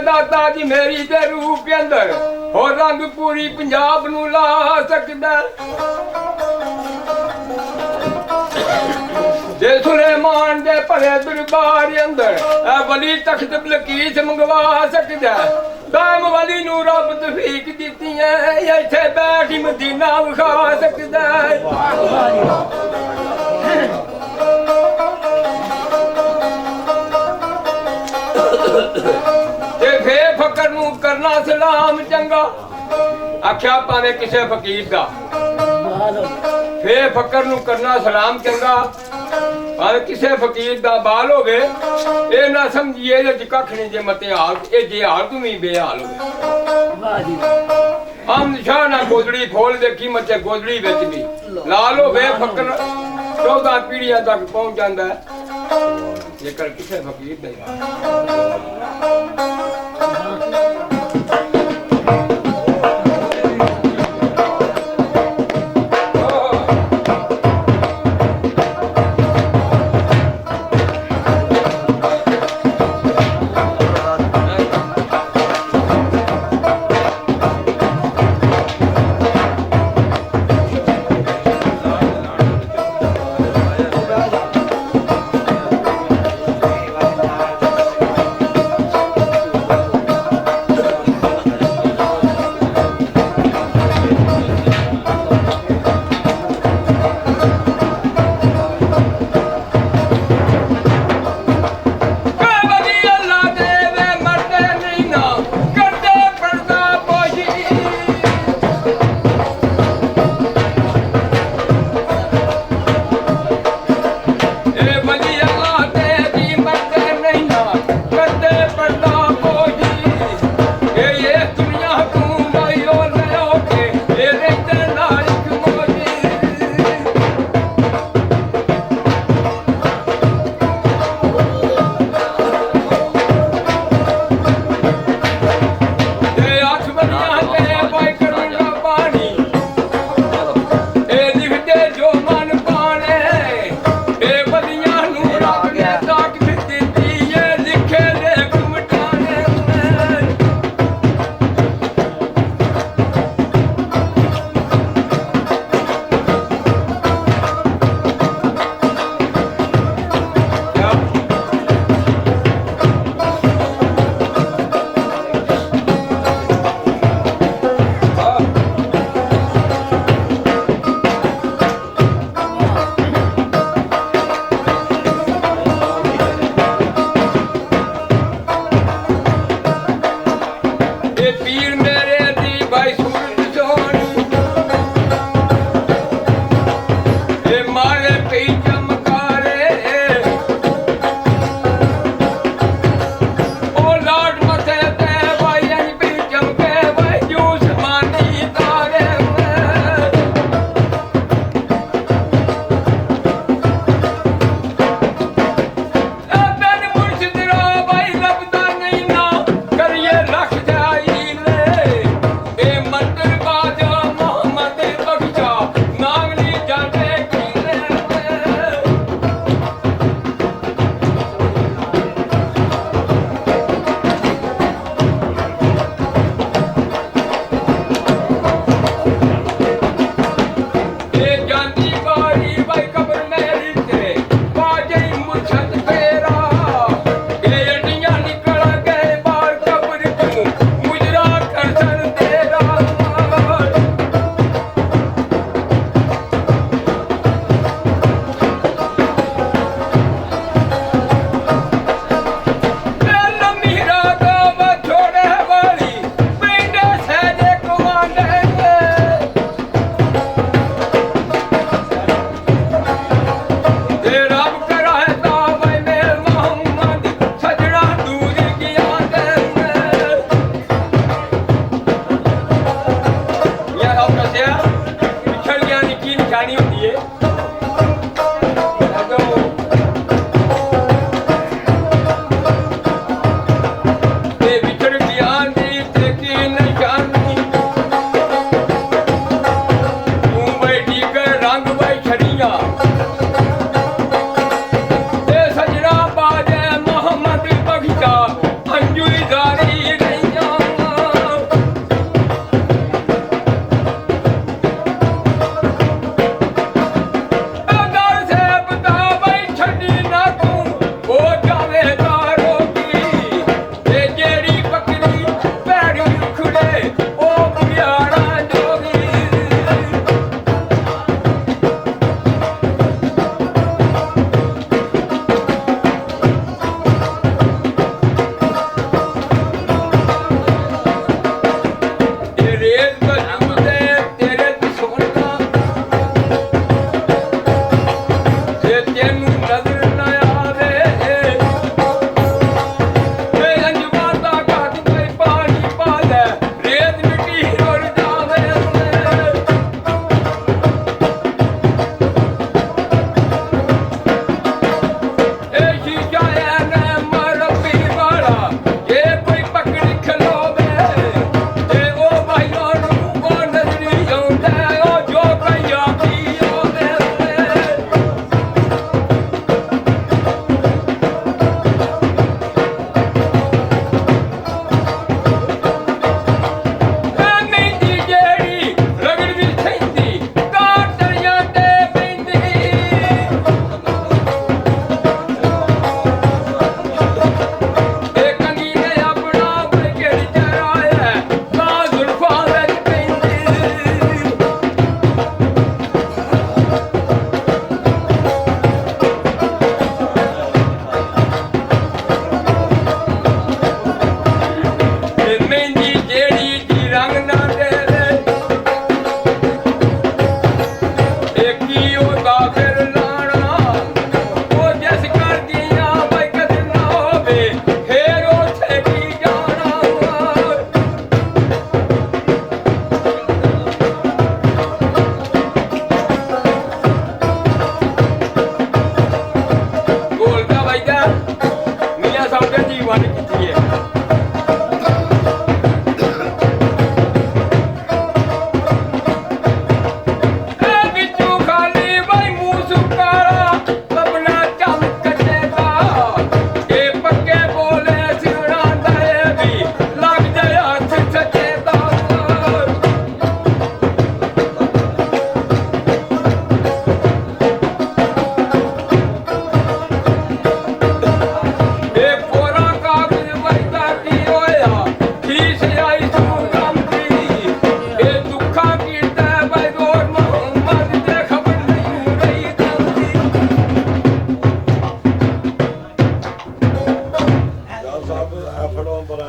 दाता जी मेरी दे रूप अंदर हो रंग पूरी पंजाब नू ला सकदा जे सुलेमान दे भरे दरबार अंदर ए वली तख्त बलकीस मंगवा सकदा दाम वाली नू रब तौफीक दित्ती है इत्थे बैठ मदीना विखा सकदा ते फे फकर नू करना सलाम चंगा आख्या भावे किसे फकीर दा फे फकर नू करना सलाम चंगा भावे किसे फकीर दा बाल होवे ए ना समझिए जे कख नहीं जे मते हाल ए जे हाल तू भी बेहाल होवे हम निशान ना गोदड़ी खोल देखी मते गोदड़ी विच भी लाल होवे फकर 14 पीढ़ियां तक पहुंच जांदा है जेकर किसे फकीर दे ਸਭ ਐਫਰਟਾਂ ਪਰ